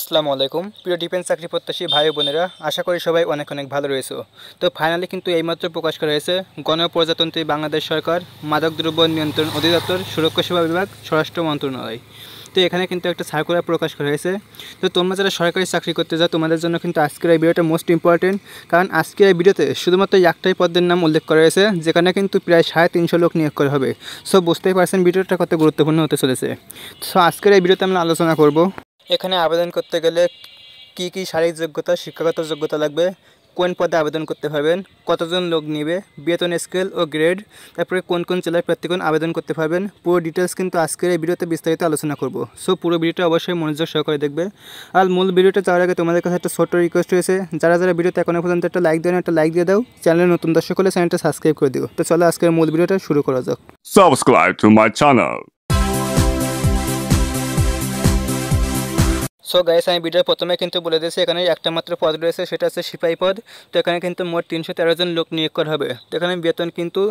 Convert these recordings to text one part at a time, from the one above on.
আসসালামু আলাইকুম প্রিয় ডিফেন্স চাকরি প্রত্যাশী ভাই বোনেরা, আশা করি সবাই অনেক অনেক ভালো রয়েছে। তো ফাইনালি কিন্তু এইমাত্র প্রকাশ করা হয়েছে গণপ্রজাতন্ত্রী বাংলাদেশ সরকার মাদকদ্রব্য নিয়ন্ত্রণ অধিদপ্তর সুরক্ষা সেবা বিভাগ স্বরাষ্ট্র মন্ত্রণালয়। তো এখানে কিন্তু একটা সার্কুলার প্রকাশ করা হয়েছে। তো তোমরা যারা সরকারি চাকরি করতে যাও তোমাদের জন্য কিন্তু আজকের এই ভিডিওটা মোস্ট ইম্পর্টেন্ট, কারণ আজকের এই ভিডিওতে শুধুমাত্র একটাই পদের নাম উল্লেখ করা হয়েছে, যেখানে কিন্তু প্রায় 350 লোক নিয়োগ করা হবে। সো বুঝতেই পারছেন ভিডিওটা কত গুরুত্বপূর্ণ হতে চলেছে। সো আজকের এই ভিডিওতে আমরা আলোচনা করব এখানে আবেদন করতে গেলে কি কি শারীরিক যোগ্যতা, শিক্ষাগত যোগ্যতা লাগবে, কোন পদে আবেদন করতে পারবেন, কতজন লোক নেবে, বেতন স্কেল ও গ্রেড, তারপরে কোন কোন জেলার প্রার্থীগণ আবেদন করতে পারবেন, পুরো ডিটেলস কিন্তু আজকের এই ভিডিওতে বিস্তারিত আলোচনা করব। সো পুরো ভিডিওটা অবশ্যই মনোযোগ সহকারে দেখবে। আর মূল ভিডিওটা যাওয়ার আগে তোমাদের কাছে একটা ছোট্ট রিকোয়েস্ট রয়েছে, যারা যারা ভিডিওতে এখনো পর্যন্ত একটা লাইক দেন, একটা লাইক দিয়ে দাও। চ্যানেলে নতুন দর্শক হলে চ্যানেলটা সাবস্ক্রাইব করে দিও। তো চলো আজকের মূল ভিডিওটা শুরু করা যাক। Subscribe to my channel. So guys, আমি ভিডিওর প্রথমে কিন্তু বলে দিয়েছি এখানে একটা মাত্র পদ রয়েছে, সেটা হচ্ছে সিপাহী পদ। তো এখানে কিন্তু মোট 313 জন লোক নিয়োগ করা হবে। তো এখানে বেতন কিন্তু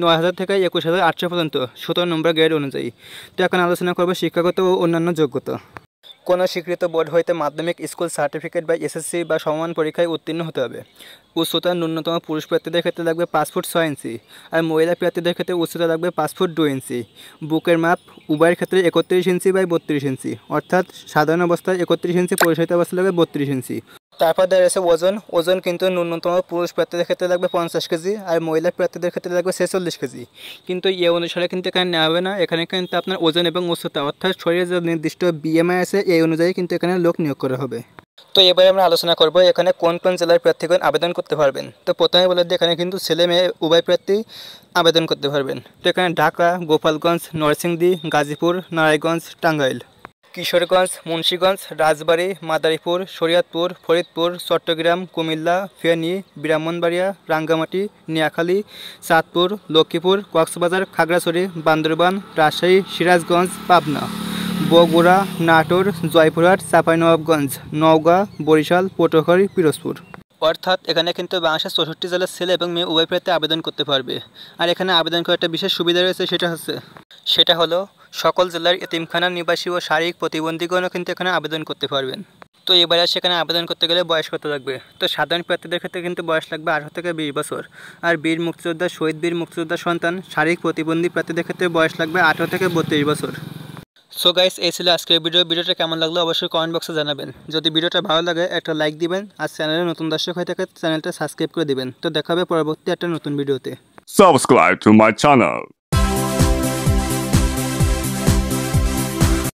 9,000 থেকে 21,800 পর্যন্ত 17 নম্বর গ্রেড অনুযায়ী। তো এখন আলোচনা করবো শিক্ষাগত ও অন্যান্য যোগ্যতা। কোনো স্বীকৃত বোর্ড হইতে মাধ্যমিক স্কুল সার্টিফিকেট বা এসএসসি বা সমমান পরীক্ষায় উত্তীর্ণ হতে হবে। উচ্চতা ন্যূনতম পুরুষ প্রার্থীদের ক্ষেত্রে লাগবে 5 ফুট 6 ইঞ্চি, আর মহিলা প্রার্থীদের ক্ষেত্রে উচ্চতা লাগবে 5 ফুট 2 ইঞ্চি। বুকের মাপ উভয়ের ক্ষেত্রে 31 ইঞ্চি বাই 32 ইঞ্চি, অর্থাৎ সাধারণ অবস্থায় 31 ইঞ্চি, পরিশোধিত অবস্থায় লাগবে 32 ইঞ্চি। তারপর দেখা যাচ্ছে ওজন কিন্তু ন্যূনতম পুরুষ প্রার্থীদের ক্ষেত্রে লাগবে 50 কেজি, আর মহিলা প্রার্থীদের ক্ষেত্রে লাগবে 46 কেজি। কিন্তু এ অনুসারে কিন্তু এখানে নেওয়া হবে না, এখানে কিন্তু আপনার ওজন এবং উচ্চতা অর্থাৎ শরীরে যে নির্দিষ্ট বিএমআই আছে এই অনুযায়ী কিন্তু এখানে লোক নিয়োগ করা হবে। তো এবারে আমরা আলোচনা করব এখানে কোন কোন জেলার প্রার্থীগণ আবেদন করতে পারবেন। তো প্রথমে বলে দিই এখানে কিন্তু ছেলে মেয়ে উভয় প্রার্থী আবেদন করতে পারবেন। তো এখানে ঢাকা, গোপালগঞ্জ, নরসিংদী, গাজীপুর, নারায়ণগঞ্জ, টাঙ্গাইল, কিশোরগঞ্জ, মুন্সিগঞ্জ, রাজবাড়ী, মাদারীপুর, শরীয়তপুর, ফরিদপুর, চট্টগ্রাম, কুমিল্লা, ফেনী, ব্রাহ্মণবাড়িয়া, রাঙ্গামাটি, নোয়াখালী, চাঁদপুর, লক্ষ্মীপুর, কক্সবাজার, খাগড়াছড়ি, বান্দরবান, রাজশাহী, সিরাজগঞ্জ, পাবনা, বগুড়া, নাটোর, জয়পুরহাট, চাঁপাইনবাবগঞ্জ, নওগাঁ, বরিশাল, পটুয়াখালী, পিরোজপুর। অর্থাৎ এখানে কিন্তু বাংলাদেশের 64 জেলার ছেলে এবং মেয়ে উভয় প্রার্থী আবেদন করতে পারবে। আর এখানে আবেদন করার একটা বিশেষ সুবিধা রয়েছে, সেটা হলো সকল জেলার এতিমখানা নিবাসী ও শারীরিক প্রতিবন্ধীগণও কিন্তু এখানে আবেদন করতে পারবেন। তো এবারে সেখানে আবেদন করতে গেলে বয়স কত লাগবে। তো সাধারণ প্রার্থীদের ক্ষেত্রে কিন্তু বয়স লাগবে 18 থেকে 20 বছর, আর বীর মুক্তিযোদ্ধা, শহীদ বীর মুক্তিযোদ্ধার সন্তান, শারীরিক প্রতিবন্ধী প্রার্থীদের ক্ষেত্রে বয়স লাগবে 18 থেকে 32 বছর। সো গাইস, এই ছিল আজকের ভিডিওটা কেমন লাগলো অবশ্যই কমেন্ট বক্সে জানাবেন। যদি ভিডিওটা ভালো লাগে একটা লাইক দিবেন, আর চ্যানেলে নতুন দর্শক হয়ে থাকে চ্যানেলটা সাবস্ক্রাইব করে দিবেন। তো দেখা হবে পরবর্তী একটা নতুন ভিডিওতে। Subscribe to my channel.